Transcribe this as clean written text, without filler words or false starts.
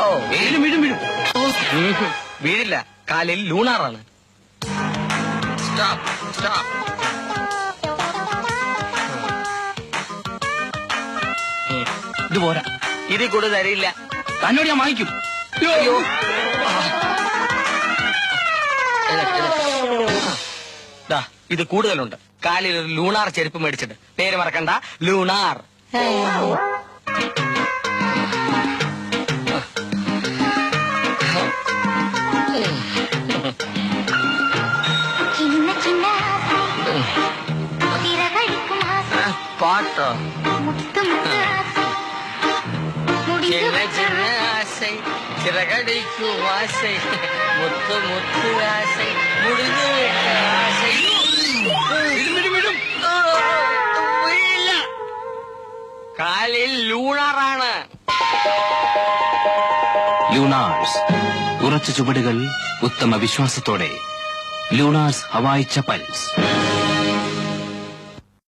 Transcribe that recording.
ഓ വീഴും വീഴും വീഴും. വീഴില്ല, കാലിൽ ലൂണാറാണ്. Stop stop. ഇത് പോരാ, ഇതിൽ കൂടുതൽ തരില്ല. തന്നോട് ഞാൻ വാങ്ങിക്കും. അയ്യോ, ഇത് കൂടുതലുണ്ട്. കാലിൽ ഒരു ലൂണാർ ചെരുപ്പ് മേടിച്ചിട്ട്. പേര് മറക്കണ്ട, ലൂണാർ. പാട്ടോ ചിന്ന ചിന്ന ആസை ചിറകടിക്കും ആസை മുത്തു മുത്തു ആസை മുടിഞ്ഞു ആസை. കാലിൽ ലൂണാറാണ്. ലൂണാർസ്, ഉറച്ച ചുവടുകൾ, ഉത്തമ വിശ്വാസത്തോടെ. Lunars Hawaii chappals.